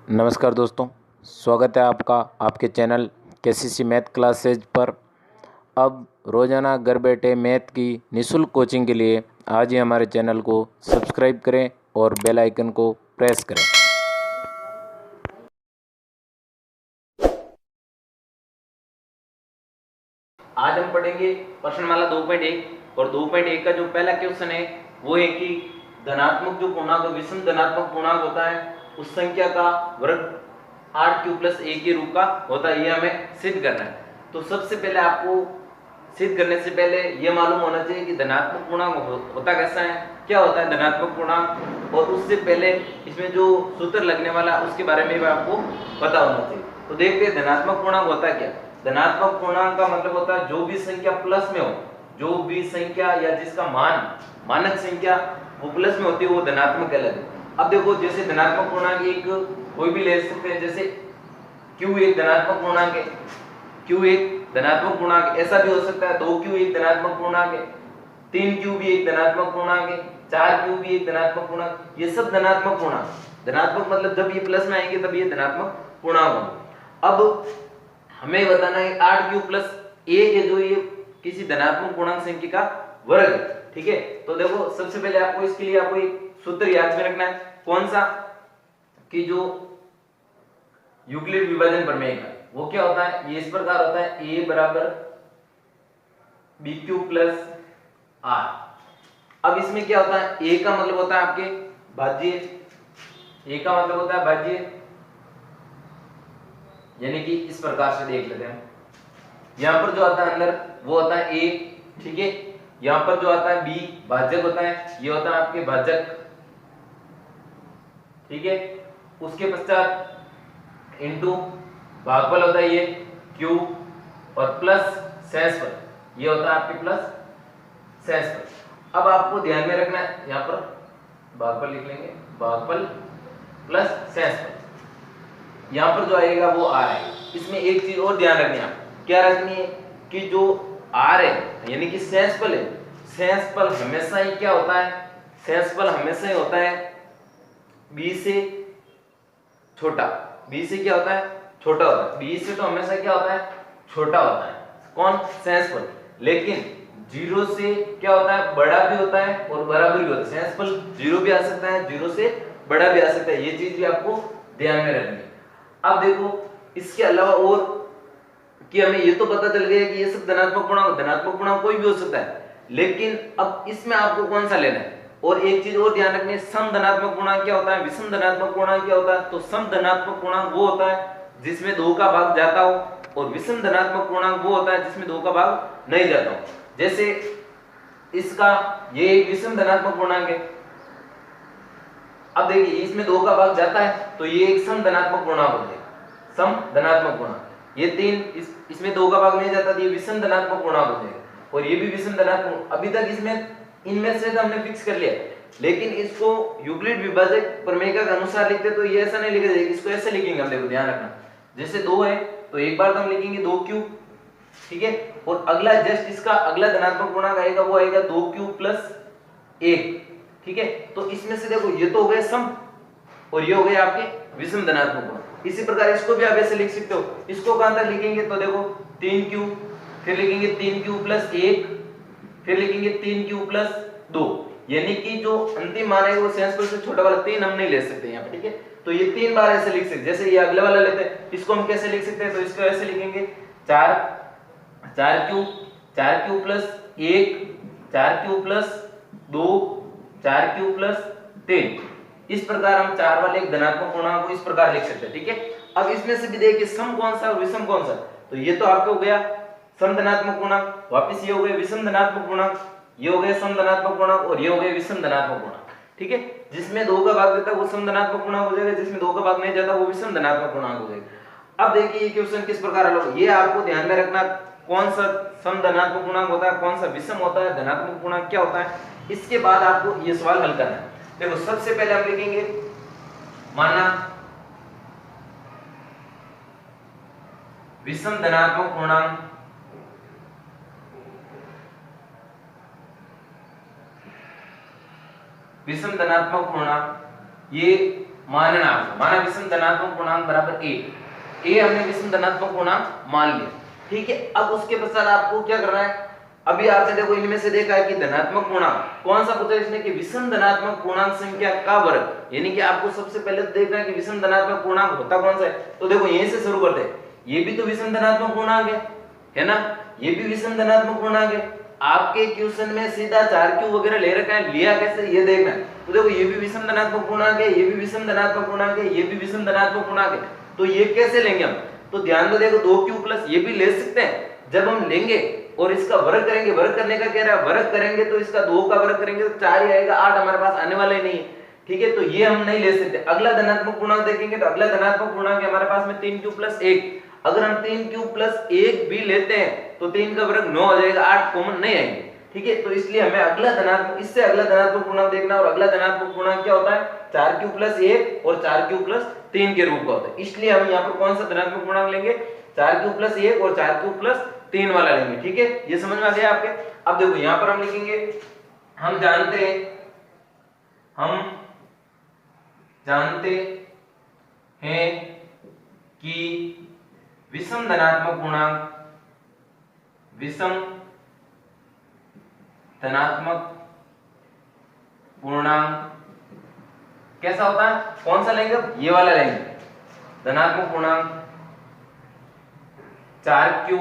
नमस्कार दोस्तों, स्वागत है आपका आपके चैनल केसीसी मैथ क्लासेज पर। अब रोज़ाना घर बैठे मैथ की निःशुल्क कोचिंग के लिए आज ही हमारे चैनल को सब्सक्राइब करें और बेल आइकन को प्रेस करें। आज हम पढ़ेंगे प्रश्नमाला 2.1 और 2.1 का जो पहला क्वेश्चन है वो है कि धनात्मक जो पूर्णांक विषम धनात्मक पूर्णांक होता है उस संख्या का वर्ग 8q + 1 के रूप का होता है, ये हमें सिद्ध करना है। तो सबसे पहले आपको सिद्ध करने से पहले ये मालूम होना चाहिए कि धनात्मक पूर्णांक होता कैसा है, क्या होता है धनात्मक पूर्णांक, और उससे पहले इसमें जो सूत्र लगने वाला उसके बारे में भी आपको पता होना चाहिए। तो देखते हैं धनात्मक पूर्णांक होता है क्या। धनात्मक पूर्णांक का मतलब होता है जो भी संख्या प्लस में हो, जो भी संख्या या जिसका मान मानक संख्या वो प्लस में होती है वो धनात्मक कहलाती है। अब देखो जैसे धनात्मक पूर्णांक एक कोई भी ले सकते हैं, जैसे q एक धनात्मक पूर्णांक है, q एक धनात्मक पूर्णांक, ऐसा भी हो सकता है 2q एक धनात्मक पूर्णांक है, 3q भी एक धनात्मक पूर्णांक है, 4q भी एक धनात्मक पूर्णांक, ये सब धनात्मक पूर्णांक। धनात्मक मतलब जब ये प्लस में आएंगे तब ये धनात्मक पूर्णांक होंगे। अब हमें बताना है 8q + 1 है जो ये किसी धनात्मक पूर्णांक संख्या का वर्ग है, ठीक है। तो देखो सबसे पहले आपको इसके लिए आपको एक सूत्र याद में रखना है, कौन सा, कि जो यूक्लिड विभाजन प्रमेय का वो क्या होता है, ये इस प्रकार होता है a = bq + r। अब इसमें क्या होता है, a का मतलब होता है आपके भाज्य, a का मतलब होता है भाज्य, यानी कि इस प्रकार से देख लेते हैं। यहां पर जो आता है अंदर वो होता है a, ठीक है। यहां पर जो आता है b भाजक होता है, ये होता है आपके भाजक, ठीक है। उसके पश्चात इनटू भागफल होता है ये q और प्लस शेषफल, ये होता है आपके प्लस शेषफल। अब आपको ध्यान में रखना है, यहां पर भागफल लिख लेंगे, भागफल प्लस शेषफल, यहां पर जो आएगा वो r है। इसमें एक चीज और ध्यान रखनी है, क्या रखनी है कि जो r है यानी कि शेषफल है, शेषफल हमेशा ही क्या होता है, शेषफल हमेशा ही होता है b से छोटा, b से क्या होता है छोटा होता है, b से तो हमेशा क्या होता है छोटा होता है, कौन, शेषफल। लेकिन 0 से क्या होता है बड़ा भी होता है और बराबर भी होता है, शेषफल 0 भी आ सकता है, 0 से बड़ा भी आ सकता है, ये चीज भी आपको ध्यान में रखनी है। अब देखो इसके अलावा और कि हमें ये तो पता चल गया कि ये सब धनात्मक पूर्णांक कोई भी हो सकता है, लेकिन अब इसमें आपको कौन सा लेना है। और एक चीज और ध्यान रखनी है, सम धनात्मक पूर्णांक क्या होता है, विषम धनात्मक पूर्णांक क्या होता है। तो सम धनात्मक पूर्णांक वो होता है जिसमें 2 का भाग जाता हो, और विषम धनात्मक पूर्णांक वो होता है जिसमें 2 का भाग नहीं जाता हो। जैसे इसका ये एक विषम धनात्मक पूर्णांक है, अब देखिए इसमें 2 का भाग जाता है तो ये एक सम धनात्मक पूर्णांक हो जाएगा, सम धनात्मक पूर्णांक। ये 3 इसमें 2 का भाग नहीं जाता तो ये विषम धनात्मक पूर्णांक हो जाएगा, और ये भी विषम धनात्मक। अभी तक इसमें इनमें से हमने फिक्स कर लिया, लेकिन इसको यूक्लिड विभाजक प्रमेय के अनुसार लिखते तो ये ऐसा नहीं लिखा जाएगा, इसको ऐसे लिखेंगे हम, देखो ध्यान रखना। जैसे 2 है तो एक बार तो हम लिखेंगे 2q, ठीक है, और अगला जस्ट इसका अगला धनात्मक पूर्णांक आएगा वो आएगा 2q + 1, ठीक है। तो इसमें से देखो ये तो हो गए सम और ये हो गए आपके विषम धनात्मक पूर्णांक। इसी प्रकार इसको भी आप ऐसे लिख सकते हो, इसको कहां तक लिखेंगे तो देखो 3q, फिर लिखेंगे 3q + 1, फिर लिखेंगे 3q + 2, यानी कि जो अंतिम मान है वो शेषफल से छोटा वाला 3 हम नहीं ले सकते यहाँ पे, ठीक है। तो ये 3 बार ऐसे लिख सकते, जैसे ये अगले वाला लेते हैं, इसको हम कैसे लिख सकते हैं, तो इसको ऐसे लिखेंगे 4q + 1, 4q + 2, 4q + 3, इस प्रकार हम 4 वाले एक धनात्मक पूर्णांक को इस प्रकार लिख सकते हैं, ठीक है। अब इसमें से भी देखिए सम कौन सा और विषम कौन सा, तो ये तो आपको हो गया सम धनात्मक पूर्णांक, वापस ये हो गए विषम धनात्मक पूर्णांक, ये हो गए सम धनात्मक पूर्णांक, और ये हो गए विषम धनात्मक पूर्णांक, ठीक है। जिसमें 2 का भाग देता है वो सम धनात्मक पूर्णांक हो जाएगा, जिसमें 2 का भाग नहीं जाता वो विषम धनात्मक पूर्णांक हो जाएगा। अब देखिए ये क्वेश्चन किस प्रकार हल होगा, ये आपको ध्यान में रखना, कौन सा सम धनात्मक पूर्णांक होता है, कौन सा विषम होता है, धनात्मक पूर्णांक क्या होता है, इसके बाद आपको ये सवाल हल करना है। देखो सबसे पहले हम लिखेंगे, माना विषम धनात्मक पूर्णांक, विषम धनात्मक पूर्णांक ये माना विषम धनात्मक पूर्णांक बराबर ए हमने विषम धनात्मक पूर्णांक मान लिया। ठीक है, अब उसके पश्चात आपको क्या करना है, अभी आपने देखो इनमें से देखा है कि धनात्मक पूर्णांक कौन सा पूछा इसने कि विषम धनात्मक पूर्णांक संख्या का वर्ग, यानी कि आपको सबसे पहले तो देखना है कि विषम धनात्मक पूर्णांक होता कौन सा है। तो देखो यहीं से शुरू करते हैं, ये भी तो विषम धनात्मक पूर्णांक है ना, ये भी विषम धनात्मक पूर्णांक है। आपके क्वेश्चन में सीधा 4q वगैरह ले रखा है, लिया कैसे ये देखना है। तो देखो ये भी विषम धनात्मक पूर्णांक है, ये भी विषम धनात्मक पूर्णांक है, ये भी विषम धनात्मक पूर्णांक है। तो ये कैसे लेंगे हम, तो ध्यान दो, देखो 2q प्लस ये भी ले सकते हैं। जब हम लेंगे और इसका वर्ग करेंगे, वर्ग करने का कह रहा है, वर्ग करेंगे तो इसका 2 का वर्ग करेंगे तो 4 ही आएगा, 8 हमारे पास आने वाला ही नहीं है। ठीक है, तो ये हम नहीं ले सकते। अगला धनात्मक पूर्णांक देखेंगे तो अगला धनात्मक पूर्णांक है हमारे पास में 3q प्लस 1। अगर हम 3q प्लस 1 भी लेते हैं तो 3 का वर्ग 9 हो जाएगा, 8 कॉमन नहीं आएंगे। ठीक है, तो इसलिए हमें अगला धनात्मक, इससे अगला धनात्मक पूर्णांक देखना, और अगला धनात्मक पूर्णांक क्या होता है 4q प्लस 1 और 4q प्लस 3 के रूप का होता है। इसलिए हम यहाँ पर कौन सा धनात्मक पूर्णांक लेंगे, 4q प्लस 1 और 4q प्लस 3 वाला लेंगे। ठीक है, ये समझ में आ गया आपके। अब देखो यहाँ पर हम लिखेंगे, हम जानते हैं कि विषम धनात्मक पूर्णांक कैसा होता है, कौन सा लेंगे, ये वाला लेंगे, धनात्मक पूर्णांक 4q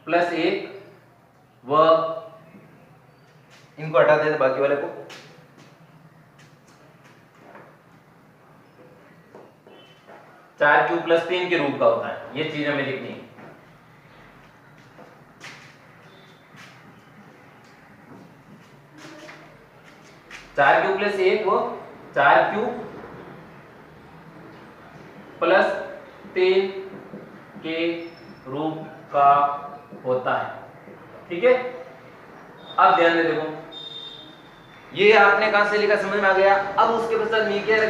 प्लस 1 व इनको हटा देते बाकी वाले को, 4q प्लस 3 के रूप का होता है। ये चीज हमें लिखनी है। चार क्यू प्लस 1 वो 4q प्लस 3 के रूप का होता है। ठीक है, अब ध्यान में देखो, ये आपने कहां से लिखा समझ में आ गया। अब उसके पश्चात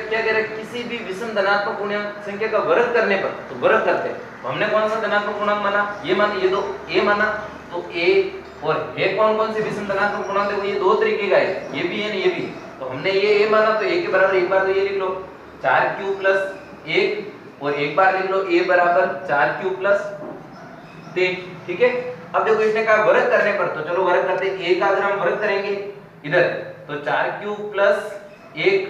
क्या कह रहे, किसी भी विषम धनात्मक पूर्णांक संख्या का वर्ग करने पर, तो वर्ग करते हैं तो हमने कौन सा धनात्मक पूर्णांक माना, ये माना, ये दो a माना, तो a और है कौन से विषम धनात्मक पूर्णांक, देखो ये दो तरीके का है, ये भी है ये भी। तो हमने ये a माना तो a के बराबर एक बार तो ये लिख लो 4q प्लस 1 और एक बार लिख लो a बराबर 4q प्लस 3। ठीक है, अब देखो इसने कहा वर्ग करने पर, तो चलो वर्ग करते हैं। a का अगर हम वर्ग करेंगे इधर तो 4q प्लस 1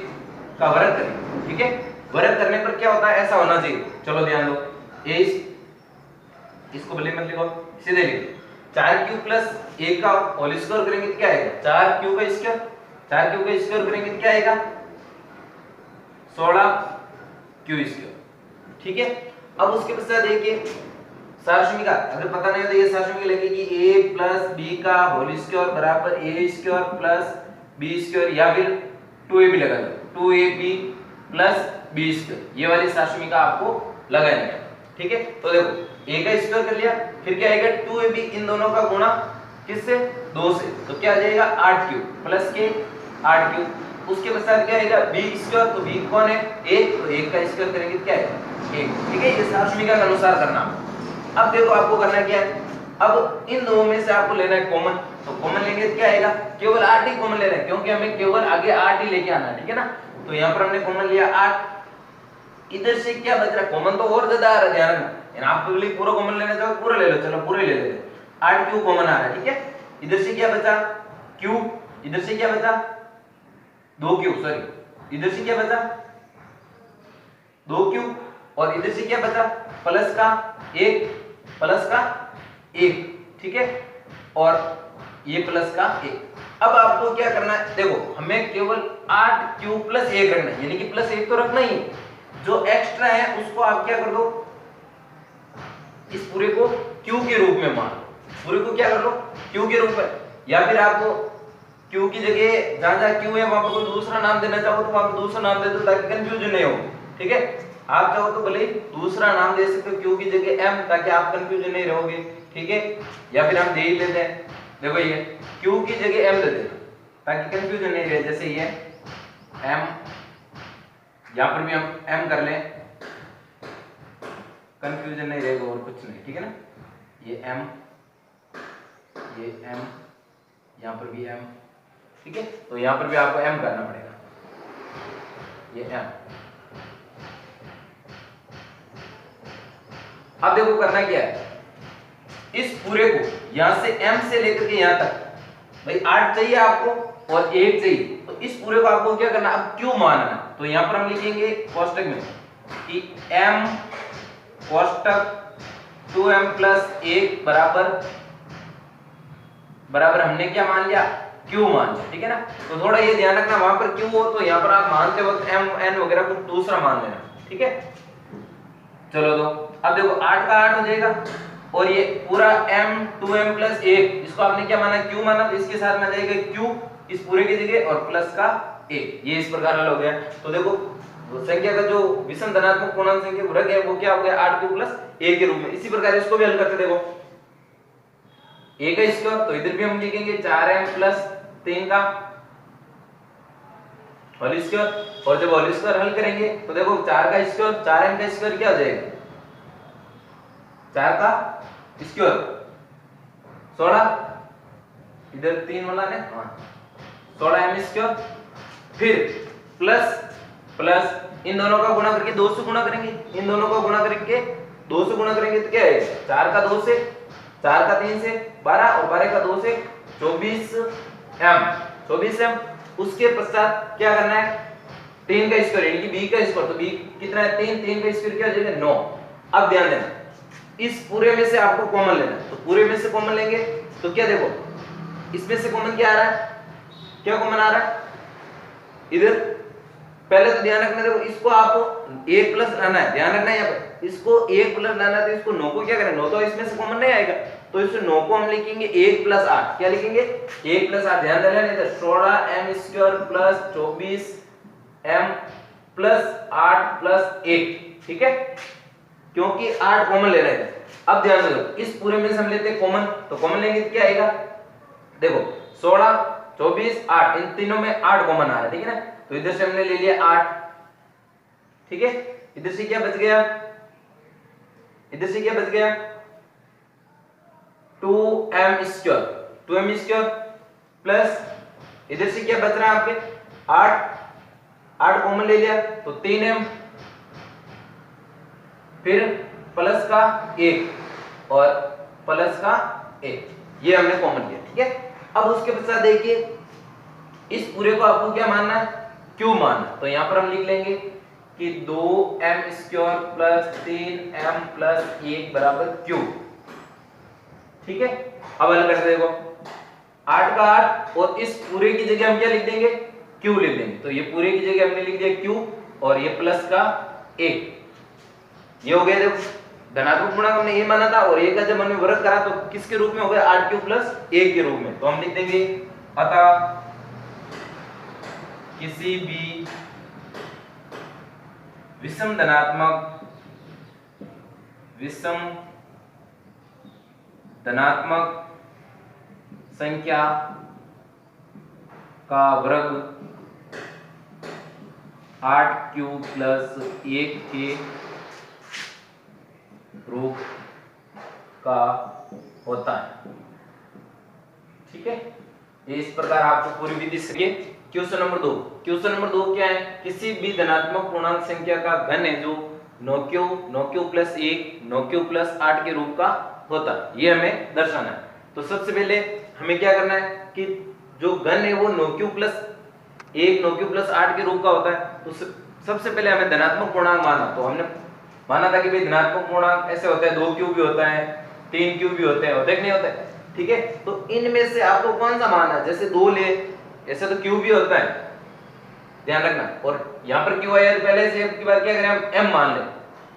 का वर्ग करेंगे। ठीक है, वर्ग करने पर क्या होता है, ऐसा होना चाहिए। चलो ध्यान दो, a इसको भले मत लिखो, सीधे लिखो 4q प्लस 1 का होल स्क्वायर करेंगे तो क्या आएगा, 4q का स्क्वायर, 4q का स्क्वायर करेंगे तो क्या आएगा 16q स्क्वायर। ठीक है, अब उसके पश्चात देखिए सारसमीका, अगर पता नहीं हो तो ये सारसमीका लिखेंगे कि a प्लस b का होल स्क्वायर बराबर a square plus b square, या फिर 2ab लगा दो 2ab प्लस b स्क्वायर, ये वाली सारसमीका आपको लगानी है। ठीक है, तो देखो a का स्क्वायर कर लिया, फिर क्या आएगा 2ab, इन दोनों का गुणा किससे, 2 से, तो क्या आ जाएगा 8q प्लस के 8q। उसके पश्चात क्या आएगा b स्क्वायर, तो b कौन है 1, तो 1 का स्क्वायर करेंगे तो क्या आएगा 1। ठीक है, ये सारसमीका के अनुसार करना। अब देखो आपको करना क्या है, अब इन दोनों में से आपको लेना है कॉमन, तो कॉमन लेंगे तो क्या आएगा, केवल 8 ही कॉमन लेना है, क्योंकि हमें केवल आगे 8 ही लेके आना है। ठीक है ना, तो यहाँ पर हमने कॉमन लिया 8, इधर से क्या बच रहा है, कॉमन तो और ज्यादा आ रहा है, ध्यान रखना, आप पूरा कॉमन लेना चाहो पूरा ले लो, चलो पूरे ले लेते, 8q कॉमन आ रहा है। ठीक है, इधर से क्या बचा q, इधर से क्या बचा 2q, सॉरी इधर से क्या बचा 2q, और इधर से क्या बचा प्लस का 1 प्लस का 1। ठीक है, और ये प्लस का 1। अब आपको क्या करना है, देखो हमें केवल 8q प्लस 1 रखना है, यानी कि प्लस 1 तो रखना ही है, जो एक्स्ट्रा है उसको आप क्या कर दो, इस पूरे को q के रूप में मान लो, पूरे को क्या कर लो q के रूप में, या फिर आपको q की जगह जहां q है वहां पर कोई दूसरा नाम देना चाहो तो वहां पर दूसरा नाम दे दो ताकि कंफ्यूजन नहीं हो। ठीक है, आप चाहो तो भले दूसरा नाम दे सकते हो q की जगह m, ताकि आप कंफ्यूजन नहीं रहोगे। ठीक है, या फिर हम दे ही लेते हैं, देखो ये q की जगह m दे देना ताकि कंफ्यूजन नहीं रहे, जैसे ये m, यहां पर भी हम m कर लें, कंफ्यूजन नहीं रहेगा और कुछ नहीं। ठीक है ना, ये m, ये m, यहां पर भी m। ठीक है, तो यहां पर भी आपको m करना पड़ेगा। ये m। अब देखो करना क्या है, इस पूरे को यहां से m से लेकर के यहां तक, भाई 8 चाहिए आपको और 1 चाहिए, तो इस पूरे को आपको क्या करना, अब q मानना। तो यहां पर हम लिखेंगे कोष्टक में कि m कोष्टक 2m प्लस 1 बराबर हमने क्या मान लिया, q मान लिया, ठीक है ना। तो थोड़ा ये ध्यान रखना, वहां पर q हो तो यहां पर आप मानते वक्त m n वगैरह कुछ दूसरा मान लेना, ठीक है। चलो तो अब देखो 8 का 8 हो जाएगा और ये पूरा m 2m प्लस 1 इसको आपने क्या माना, q माना, तो इसके साथ में आ जाएगा q इस पूरे की जगह और प्लस का 1, ये इस प्रकार हल हो गया। तो देखो संख्या का जो विषम धनात्मक पूर्णांक संख्या वर्ग है वो क्या हो गया, 8q प्लस 1 के रूप में। इसी प्रकार इसको भी हल करते, देखो a का स्क्वायर, तो इधर भी हम लिखेंगे 4m प्लस 3 का होल स्क्वायर, और जब होल स्क्वायर हल करेंगे तो देखो 4 का स्क्वायर 4m का स्क्वायर क्या हो जाएगा, 4 का स्क्वायर 16, इधर 3 वाला ने, हाँ 16m स्क्वायर, फिर प्लस प्लस इन दोनों का गुणा करके 2 से गुणा करेंगे, इन दोनों का गुणा करके 2 से गुणा करेंगे तो क्या है, 4 का 2 से, 4 का 3 से 12 और 12 का 2 से 24m। उसके पश्चात क्या करना है, 3 का स्क्वायर यानी कि b का स्क्वायर, तो b कितना है 3, 3 का स्क्वायर क्या हो जाएगा 9। अब ध्यान देना, इस पूरे में से आपको कॉमन लेना है, तो पूरे में से कॉमन लेंगे तो क्या देखो इसमें से कॉमन क्या आ रहा है, क्या कॉमन आ रहा है, इधर पहले तो ध्यान रखना, देखो इसको आप 1 प्लस लाना है, ध्यान रखना है यहाँ पर इसको 1 प्लस लाना है, तो इसको 9 को क्या करें, 9 तो इसमें से कॉमन नहीं आएगा, तो इस 9 को हम लिखेंगे 1 प्लस 8, क्या लिखेंगे 1 प्लस 8, ध्यान देना, इधर 16m square plus 24m plus 8 plus 1, ठीक है, क्योंकि 8 कॉमन ले रहे थे। अब ध्यान दो, इस पूरे में से हम लेते हैं कॉमन, तो कॉमन लेंगे तो क्या आएगा, देखो 16 24 8, इन तीनों में 8 कॉमन आ रहा है, ठीक है ना, तो इधर से हमने ले लिया 8, ठीक है, इधर से क्या बच गया, इधर से क्या बच गया 2m square, 2m square plus इधर से क्या बच रहा है आपके 8, 8 कॉमन ले लिया तो 3m, फिर प्लस का 1 और प्लस का 1, ये हमने कॉमन लिया, ठीक है। अब उसके पश्चात देखिए इस पूरे को आपको क्या मानना है, q मानना, तो यहां पर हम लिख लेंगे कि 2m square plus 3m plus 1 बराबर q, ठीक है। अब हल करते देखो 8 का 8 और इस पूरे की जगह हम क्या लिख देंगे, q लिख देंगे, तो ये पूरे की जगह हमने लिख दिया q और ये प्लस का 1, ये हो गया। देखो धनात्मक पूर्णांक हमने ये माना था और ये का जब हमने वर्ग करा तो किसके रूप में हो गया, 8q प्लस 1 के रूप में, तो हम लिख देंगे अतः किसी भी विषम धनात्मक संख्या का वर्ग 8q प्लस 1 के रूप का होता है, ठीक है। ये इस प्रकार आपको पूरी विधि से। क्वेश्चन नंबर 2, क्वेश्चन नंबर 2 क्या है, किसी भी धनात्मक पूर्णांक संख्या का घन है जो 9q प्लस 1 9q प्लस 8 के रूप का होता है, ये हमें दर्शाना है। तो सबसे पहले हमें क्या करना है कि जो घन है वो 9q प्लस 1 9q प्लस 8 के रूप का होता है, तो सबसे पहले हमें धनात्मक पूर्णांक माना, तो हमने माना था कि भाई धनात्मक पूर्णांक ऐसे होते हैं, 2q भी होता है 3q भी होते हैं, होते कि नहीं होते, ठीक है। तो इनमें से आपको कौन सा मानना है, जैसे 2 ले, ऐसे तो q भी होता है, ध्यान रखना, और यहाँ पर q है पहले से की बात क्या करें हम m मान ले,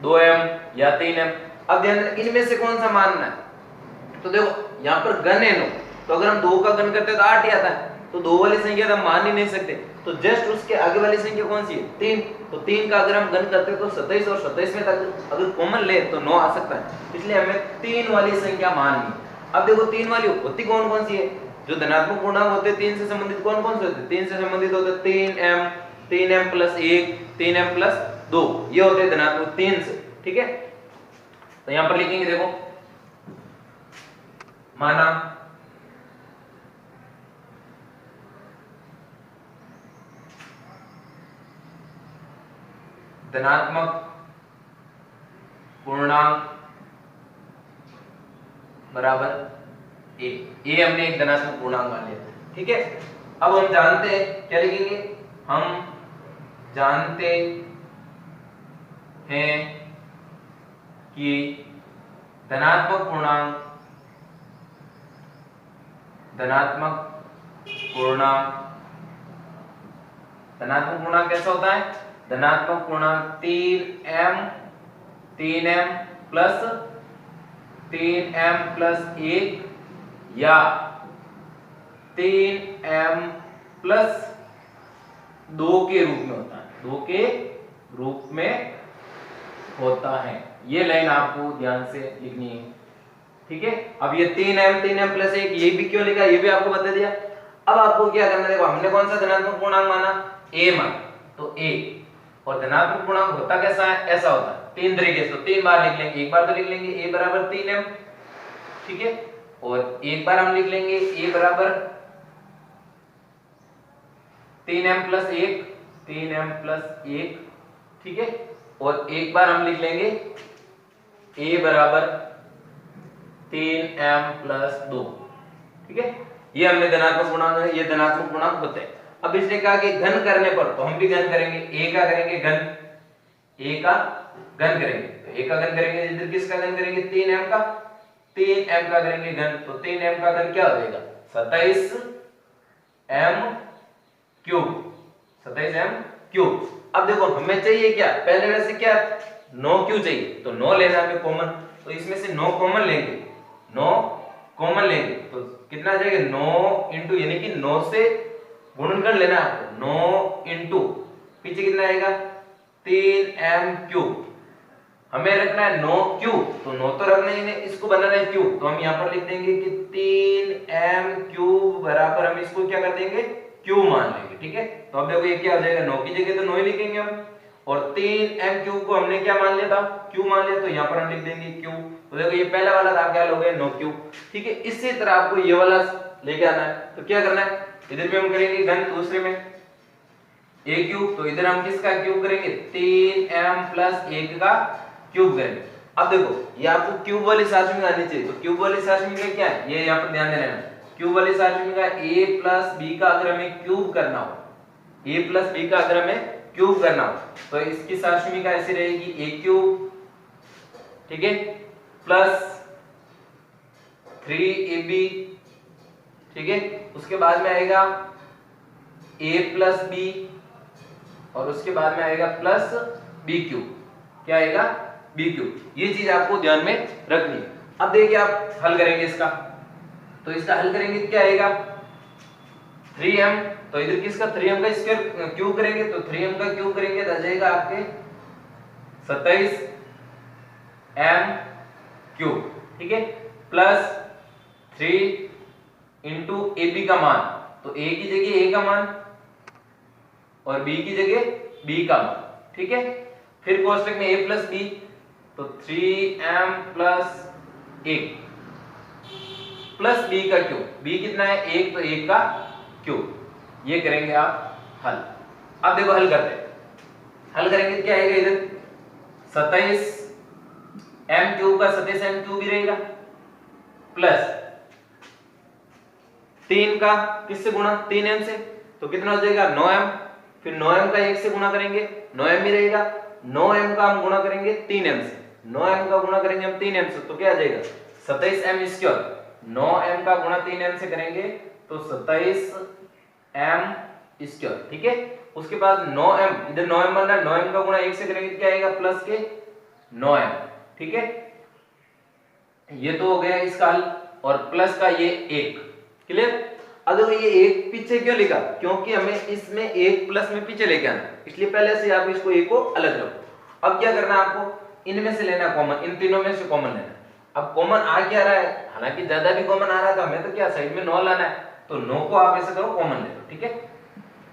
2m या 3m। अब ध्यान रखना इनमें से कौन सा मानना है, तो देखो यहाँ पर घन है 9, तो अगर हम 2 का घन करते हैं तो 8 ही आता है, तो 2 वाली संख्या तो हम मान ही नहीं सकते, तो जस्ट उसके आगे वाली संख्या कौन सी है 3, तो 3 का अगर हम घन करते हैं तो 27 और 27 में अगर कॉमन ले तो 9 आ सकता है, इसलिए हमें 3 वाली संख्या माननी है। अब देखो 3 वाली होती कौन कौन सी है, जो धनात्मक पूर्णांक होते हैं 3 से संबंधित कौन कौन से होते हैं, 3 से संबंधित होते हैं 3m प्लस 1 3m प्लस 2, ये होते हैं धनात्मक 3 से, ठीक है। तो यहां पर लिखेंगे देखो माना धनात्मक पूर्णांक बराबर ए। ए हमने एक धनात्मक पूर्णांक मान लिया, ठीक है। अब हम जानते हैं, क्या लिखेंगे, हम जानते हैं कि धनात्मक पूर्णांक कैसा होता है, धनात्मक पूर्णांक 3m प्लस 1 या 3m प्लस 2 के रूप में होता है, 2 के रूप में होता है। ये लाइन आपको ध्यान से लिखनी है, ठीक है। अब ये 3m प्लस 1 ये भी क्यों लिखा, ये भी आपको बता दिया। अब आपको क्या करना है, देखो हमने कौन सा धनात्मक पूर्णांक माना, a माना, तो a, और धनात्मक पूर्णांक होता कैसा है, ऐसा होता है 3 तरीके से। तो 3 बार लिख लेंगे, एक बार तो लिख लेंगे a बराबर 3m, ठीक है, और एक बार हम लिख लेंगे a बराबर 3m प्लस 1, ठीक है, और एक बार हम लिख लेंगे a बराबर 3m प्लस 2, ठीक है। ये हमने धनात्मक पूर्णांक है, ये धनात्मक पूर्णांक होते हैं। अब इसने कहा कि घन करने पर, तो हम भी घन करेंगे, a का करेंगे घन, a का घन करेंगे, तो a का घन करेंगे, इधर किसका घन करेंगे, 3m का करेंगे घन, तो 3m का घन क्या हो जाएगा, 27m क्यूब। अब देखो हमें चाहिए क्या, पहले वैसे क्या 9 क्यों चाहिए, तो 9 लेना है कॉमन, तो इसमें से 9 कॉमन लेंगे, तो कितना आ जाएगा, 9 इंटू, यानी कि 9 से गुणनखंड लेना है आपको, 9 इंटू पीछे कितना आएगा 3m क्यूब। हमें रखना है 9 क्यूब, तो 9 तो रखना ही नहीं, इसको बनाना है क्यूब, तो हम यहाँ पर लिख देंगे कि 3m क्यूब बराबर, हम इसको क्या कर देंगे, क्यूब मान लेंगे, ठीक है। तो अब देखो ये क्या हो जाएगा, 9 की जगह तो 9 ही लिखेंगे हम, और 3m क्यूब को हमने क्या मान लिया था, क्यूब मान लिया, तो यहाँ पर हम लिख देंगे क्यूब। तो देखो ये पहला वाला था, क्या हो गया 9 क्यूब, ठीक है। इसी तरह आपको ये वाला लेके आना है, तो क्या करना है, इधर भी हम करेंगे घन, दूसरे में a क्यूब, तो इधर हम किसका क्यूब करेंगे, 3m प्लस 1 का क्यूब करेंगे। अब देखो ये आपको क्यूब वाली सारणी आनी चाहिए, तो क्यूब वाली सारणी में क्या है, ये यहाँ पर ध्यान देना है, क्यूब वाली सारणी का a प्लस b का अगर हमें क्यूब करना हो, तो इसकी सारणी का ऐसे रहेगी a क्यूब, ठीक है, प्लस 3ab, ठीक है, उसके बाद में आएगा a प्लस b, और उसके बाद में आएगा प्लस b क्यूब, क्या आएगा b क्यूब। ये चीज आपको ध्यान में रखनी है। अब देखिए आप हल करेंगे इसका, तो इसका हल करेंगे क्या आएगा 3m, तो इधर किसका 3m का स्क्वायर क्यूब करेंगे, तो 3m का क्यूब करेंगे तो आ जाएगा आपके 27m क्यूब, ठीक है, प्लस 3 इंटू ab का मान, तो a की जगह a का मान और b की जगह b का मान, ठीक है। फिर कोष्टक में a प्लस b, तो 3m प्लस 1 प्लस b का क्यूब, b कितना है 1, तो 1 का क्यूब। ये करेंगे आप हल। अब देखो हल करते हैं, हल करेंगे क्या आएगा, इधर 27m क्यूब का 27m क्यूब ही रहेगा, प्लस 3 का किससे गुणा 3m से, तो कितना हो जाएगा 9m, फिर 9m का 1 से गुणा करेंगे 9m ही रहेगा, 9m का हम गुणा करेंगे 3m से, 9m का गुणा करेंगे हम 3m से, तो क्या आ जाएगा 27m स्क्वायर, 9m का गुणा 3m से करेंगे तो 27m स्क्वायर, ठीक है। उसके बाद 9m, इधर 9m बनना है, 9m का गुणा 1 से करेंगे क्या आएगा प्लस के 9m, ठीक है। ये तो हो गया इसका हल, और प्लस का ये 1, क्लियर। अब देखो ये 1 पीछे क्यों लिखा, क्योंकि हमें इसमें 1 प्लस में पीछे लेके आना, इसलिए पहले से आप इसको 1 को अलग रखो। अब क्या करना है आपको, इनमें से लेना कॉमन, इन तीनों में से कॉमन लेना। अब कॉमन आ क्या रहा है, हालांकि ज्यादा भी कॉमन आ रहा है तो हमें तो क्या साइड में 9 लाना है, तो 9 को आप ऐसे करो कॉमन ले लो, ठीक है।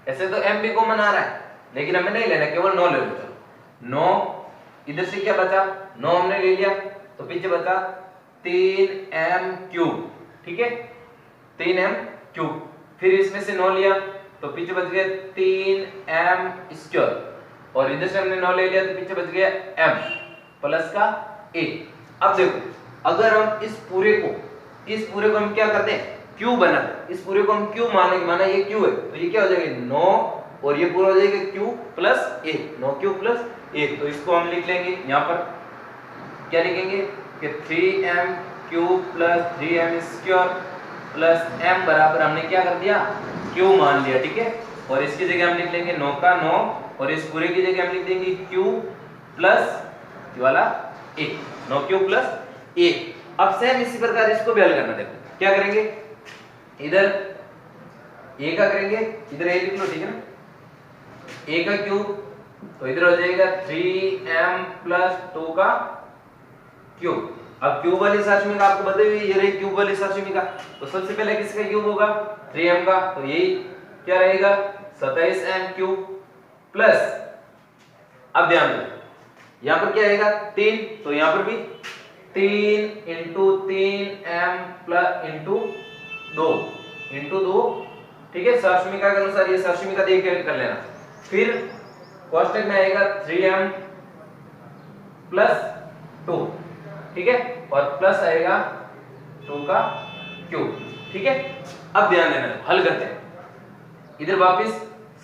ऐसे तो m भी कॉमन आ रहा है, लेकिन हमें नहीं लेना, केवल 9 ले लो। चलो 9 इधर से क्या बचा, 9 हमने ले लिया, तो पीछे बचा 3m क्यूब, ठीक है, 3m क्यूब। फिर इसमें से 9 लिया तो पीछे बच गया 3m स्क्वायर, और इधर से हमने 9 ले लिया तो पीछे बच गया m प्लस का a। अब देखो अगर हम इस पूरे को हम क्या करते हैं q बनाते, इस पूरे को हम q माना ये q है तो ये क्या हो जाएगा 9 और ये पूरा हो जाएगा q plus a, 9q plus a। तो इसको हम लिख लेंगे यहाँ पर क्या लिखेंगे कि 3m cube plus 3m square plus m बराबर हमने क्या कर दिया q मान लिया, ठीक है। और इसकी जगह हम लिख लेंगे 9 का 9 और इस पूरे की जगह हम लिख देंगे q प्लस ये वाला a, 9q प्लस a। अब सेम इसी प्रकार इसको भी हल करना, देखो क्या करेंगे इधर a का करेंगे, इधर a लिख लो, ठीक है ना, a का क्यूब तो इधर हो जाएगा 3m प्लस 2 का क्यूब। अब क्यूब वाली साशमिका आपको बताई हुई ये रही क्यूब वाली साशमिका, तो सबसे पहले किसका क्यूब होगा 3m का, तो यही क्या रहेगा 27m क्यूब प्लस, अब ध्यान दो यहां पर क्या आएगा 3 तो यहां पर भी 3 इंटू 3m प्लस इंटू 2, ठीक है। साशमिका के अनुसार ये साशमिका देख कर लेना। फिर कोष्टक में आएगा 3m प्लस 2, ठीक है, और प्लस आएगा 2 का क्यूब, ठीक है। अब ध्यान देना हल करते हैं, इधर वापस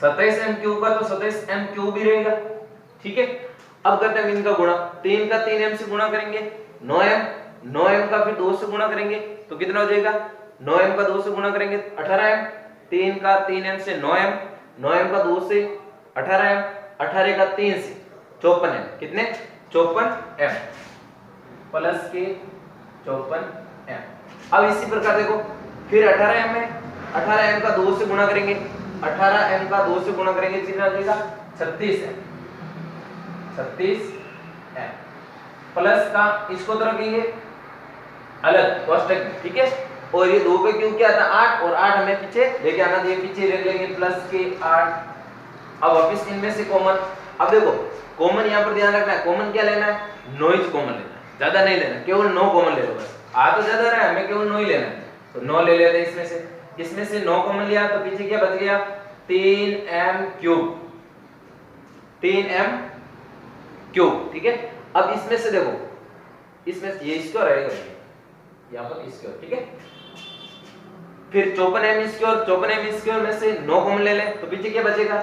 27m क्यूब का तो 27m क्यूब ही रहेगा, ठीक है। अब करते हैं इनका गुणा, 3 का 3m से गुणा करेंगे 9m का फिर 2 से गुणा करेंगे तो कितना हो जाएगा 9m का 2 से गुणा करेंगे 18m, 3 का 3m से 9m का 2 से 18m, 18 का 3 से 54m, कितने 54m प्लस के 54m। अब इसी प्रकार देखो फिर 18m का 2 से गुणा करेंगे, 18m का 2 से गुणा करेंगे कितना आ जाएगा 36m प्लस का इसको तो रखेंगे अलग कोष्टक में, ठीक है। और ये 2 का क्यूब क्या था 8 और 8 हमें पीछे लेके आना था, ये पीछे रख लेंगे प्लस के 8। अब वापस इनमें से कॉमन, अब देखो कॉमन यहाँ पर ध्यान रखना है, कॉमन क्या लेना है नॉइज कॉमन लेना है, ज्यादा नहीं लेना, केवल 9 कॉमन ले लो बस, आ तो ज्यादा रहा है हमें केवल 9 ही लेना है तो 9 ले लेते हैं इसमें से 9 कॉमन लिया तो पीछे क्या बच गया 3m क्यूब, 3m क्यूब, ठीक है। अब इसमें से देखो इसमें ये स्क्वायर रहेगा यहाँ पर स्क्वायर, ठीक है। फिर 54m स्क्वायर में से 9 कॉमन ले लें तो पीछे क्या बचेगा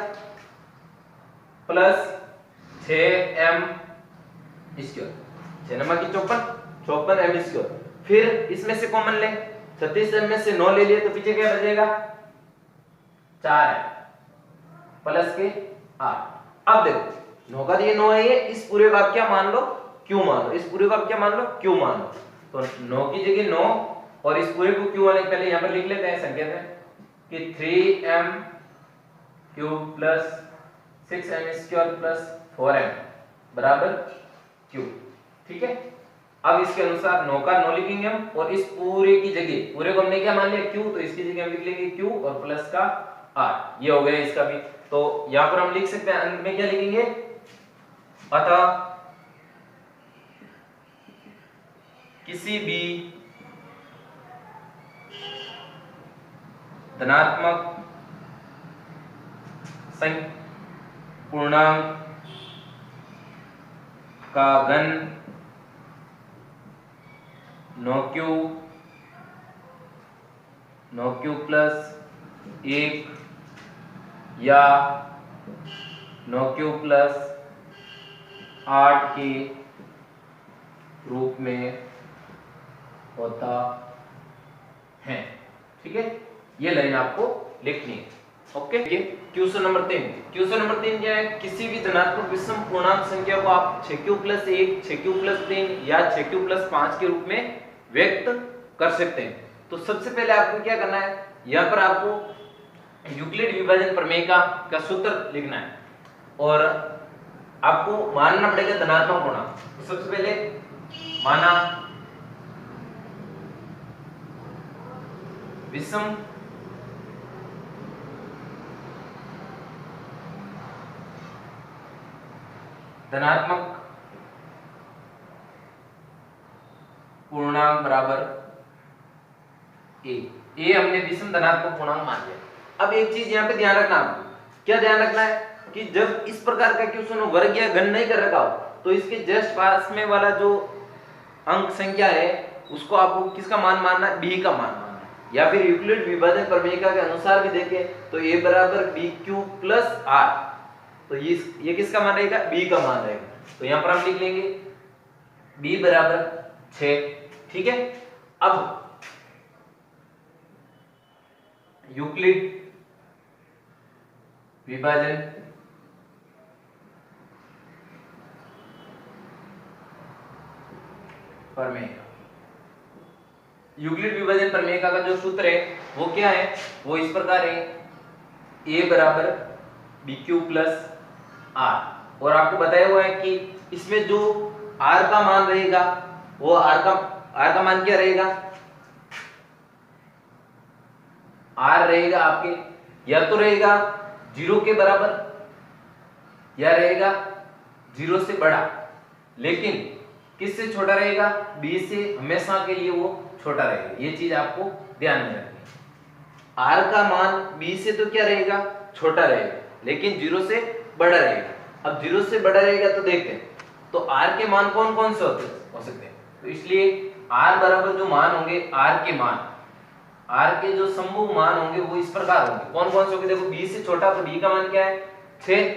प्लस 6m स्क्वायर, 6 नंबर की 54m स्क्वायर। फिर इसमें से कॉमन ले 36m में से 9 ले लिए तो पीछे क्या बचेगा 4m प्लस के 8। अब देखो 9 का ये 9 है, ये इस पूरे का क्या मान लो क्यू मान लो, इस पूरे का क्या मान लो क्यू मान लो, तो 9 की जगह 9 और इस पूरे को क्यू वाले पहले यहां पर लिख लेते हैं संकेत में कि 3m cube plus 6m square plus 4m बराबर क्यू, ठीक है। अब इसके अनुसार 9 का 9 लिखेंगे हम और इस पूरे की जगह पूरे को हमने क्या मान लिया क्यू, तो इसकी जगह हम लिख लेंगे क्यू और प्लस का r, ये हो गया इसका भी। तो यहां पर हम लिख सकते हैं अंत में क्या लिखेंगे अतः किसी भी धनात्मक पूर्णांक का घन 9q प्लस 1 या 9q प्लस 8 के रूप में होता है, ठीक है। ये लाइन आपको लिखनी है, ओके। क्वेश्चन नंबर 3 क्या है, किसी भी धनात्मक विषम पूर्णांक संख्या को आप 6q प्लस 1, 6q प्लस 3 या 6q प्लस 5 के रूप में व्यक्त कर सकते हैं। तो सबसे पहले आपको क्या करना है, यहाँ पर आपको यूक्लिड विभाजन प्रमेय का सूत्र लिखना है और आपको मानना पड़ेगा धनात्मक पूर्णांक। तो सबसे पहले माना विषम धनात्मक पूर्णांक बराबर ए हमने विषम धनात्मक पूर्णांक मान लिया। अब एक चीज यहाँ पे ध्यान रखना, आपको क्या ध्यान रखना है कि जब इस प्रकार का क्वेश्चन हो, वर्ग या घन नहीं कर रखा हो, तो इसके जस्ट पास में वाला जो अंक संख्या है उसको आपको किसका मान मानना है, बी का मान मानना है। या फिर यूक्लिड विभाजन प्रमेयिका के अनुसार भी देखें तो a बराबर बी क्यू प्लस आर, तो ये किसका मान रहेगा, b का मान रहेगा। तो यहां पर हम लिख लेंगे b बराबर 6। ठीक है, अब यूक्लिड विभाजन प्रमेय, यूक्लिड विभाजन प्रमेय का जो सूत्र है वो क्या है, वो इस प्रकार है a बराबर बी क्यू प्लस आर। और आपको बताया हुआ है कि इसमें जो r का मान रहेगा वो r का मान क्या रहेगा, r रहेगा आपके या तो रहेगा 0 के बराबर या रहेगा 0 से बड़ा, लेकिन किससे छोटा रहेगा, b से हमेशा के लिए वो छोटा रहेगा। ये चीज आपको ध्यान में रखनी है। r का मान b से तो क्या रहेगा, छोटा रहेगा, लेकिन 0 से बड़ा रहेगा। अब 0 से बड़ा रहेगा तो देखते हैं तो r के मान कौन कौन से हो सकते हैं। तो इसलिए r बराबर जो मान होंगे, r के मान, r के जो समूह मान होंगे वो इस प्रकार होंगे। कौन कौन से होंगे, देखो b से छोटा तो b का मान क्या है 6,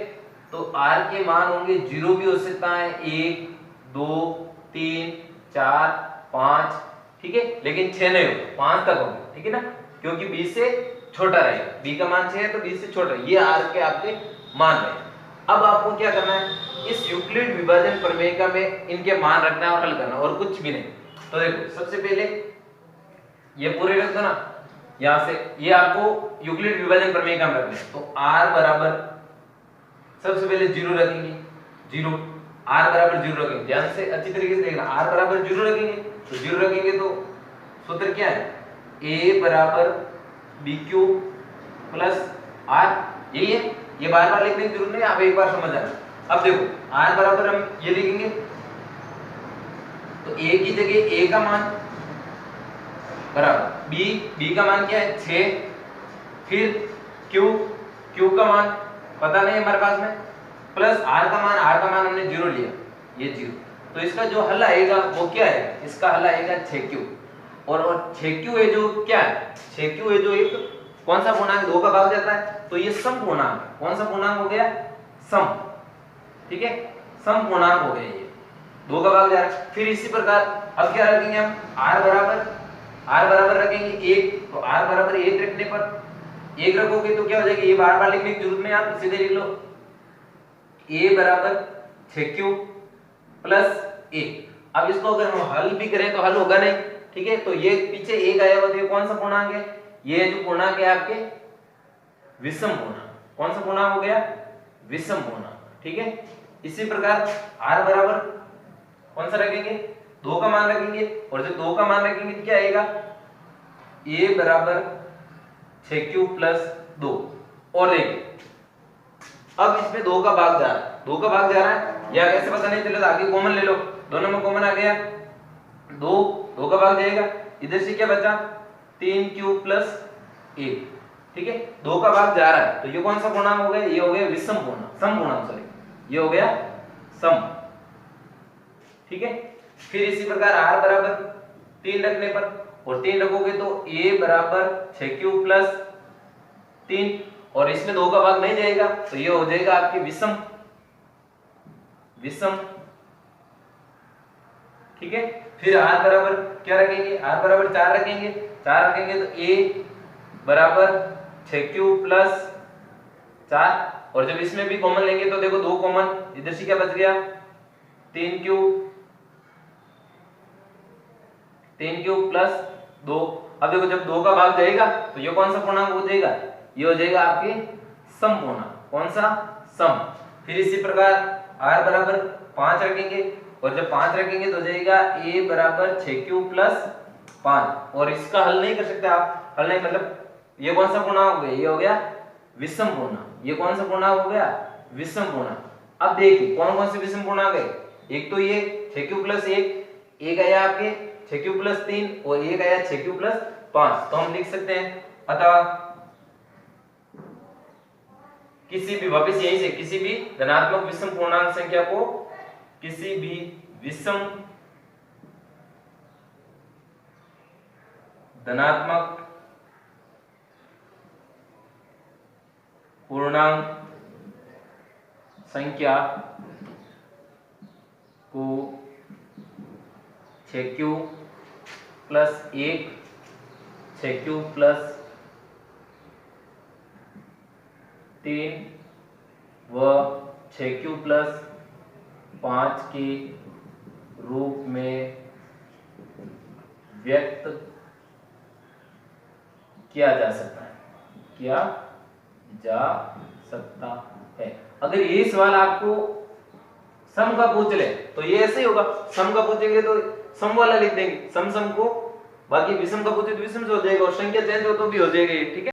तो r के मान होंगे 0 भी हो सकता है, 1 2 3 4 5, ठीक है, लेकिन 6 नहीं होगा, 5 तक होगा, ठीक है ना, क्योंकि b से छोटा रहेगा। b का मान 6 है तो b से छोटा, ये r के आपके मान रहे। अब आपको क्या करना है, इस यूक्लिड विभाजन प्रमेय में इनके मान रखना है और हल करना, और कुछ भी नहीं। तो देखो सबसे पहले ये पूरे रख दो ना, यहां से ये आपको यूक्लिड विभाजन प्रमेय में रखना है। तो r बराबर सबसे पहले 0 रखेंगे, 0 r बराबर 0 रखेंगे, ध्यान से अच्छी तरीके से देखना, r बराबर 0 रखेंगे तो 0 रखेंगे तो सूत्र क्या है, a बराबर बी क्यू प्लस r, यही है, ये बार बार लिखने की जरूरत नहीं, आप एक बार समझ जाना। अब देखो r बराबर हम ये लिखेंगे तो a की जगह a का मान बराबर b का मान क्या है 6, फिर q का मान पता नहीं हमारे पास में, प्लस r का मान हमने 0 लिया, ये 0, तो इसका जो हल आएगा वो क्या है, इसका हल आएगा 6q। और 6q है जो क्या है, 6q है जो एक कौन सा पूर्णांक 2 का भाग जाता है, तो ये सम पूर्णांक, कौन सा पूर्णांक हो गया, सम, ठीक है, सम पूर्णांक हो गया, ये 2 का भाग जा रहा है। फिर इसी प्रकार अब क्या रखेंगे हम, r बराबर रखेंगे 1, तो r बराबर 1 रखने पर 1 रखोगे तो क्या हो जाएगा, ये बार बार लिखने की जरूरत नहीं, आप सीधे लिख लो a बराबर 6q प्लस 1। अब इसको अगर हम हल भी करें तो हल होगा नहीं, ठीक है, तो ये पीछे 1 आया हुआ, तो ये कौन सा पूर्णांक है, ये जो पूर्णांक है आपके विषम पूर्णांक, कौन सा पूर्णांक हो गया, विषम पूर्णांक, ठीक है। इसी प्रकार r बराबर कौन सा रखेंगे, 2 का मान रखेंगे, और जब 2 का मान रखेंगे तो क्या आएगा, a बराबर 6q प्लस 2। और देखिए अब इसमें 2 का भाग जा रहा है, 2 का भाग जा रहा है, या कैसे पता नहीं चले तो आगे कॉमन ले लो, दोनों में कॉमन आ गया, 2 का भाग जाएगा, इधर से क्या बचा 3q प्लस 1, ठीक है, 2 का भाग जा रहा है, तो ये कौन सा पूर्णांक हो गया, ये हो गया विषम पूर्णांक, सम पूर्णांक, सॉरी, ये हो गया सम, ठीक है। फिर इसी प्रकार r बराबर 3 रखने पर, और 3 रखोगे तो a बराबर 6q प्लस 3, और इसमें 2 का भाग नहीं जाएगा तो ये हो जाएगा आपके विषम, ठीक है। फिर r बराबर क्या रखेंगे, r बराबर 4 रखेंगे, 4 रखेंगे तो a बराबर 6q प्लस 4, और जब इसमें भी कॉमन लेंगे तो देखो 2 कॉमन, इधर से क्या बच गया 3q प्लस 2। अब देखो जब 2 का भाग जाएगा तो ये कौन सा पूर्णांक हो जाएगा, ये हो जाएगा आपके सम पूर्णांक, कौन सा, सम। फिर इसी प्रकार r बराबर 5 रखेंगे, और जब 5 रखेंगे तो जाएगा a बराबर 6q प्लस 5, और इसका हल नहीं कर सकते आप, हल नहीं मतलब ये कौन सा पूर्णांक हो गया, ये हो गया विषम पूर्णांक, ये कौन सा पूर्णांक हो गया, विषम पूर्णांक। अब देखिए कौन कौन से विषम पूर्णांक है, एक तो ये 6q प्लस 1, एक आया आपके 6q प्लस 3, और एक आया 6q प्लस 5, तो हम लिख सकते हैं अतः किसी भी, वापस यहीं से, किसी भी धनात्मक विषम पूर्णांक संख्या को, किसी भी विषम धनात्मक पूर्णांक संख्या को 6q प्लस 1, 6q प्लस 3 व 6q प्लस 5 के रूप में व्यक्त किया जा सकता है। अगर ये सवाल आपको सम का पूछ ले तो ये ऐसे ही होगा, सम का पूछेंगे तो सम वाला लिख देंगे, सम को, बाकी विषम का पूछे तो विषम से हो जाएगा, और संख्या चेंज हो तो भी हो जाएगी, ठीक है।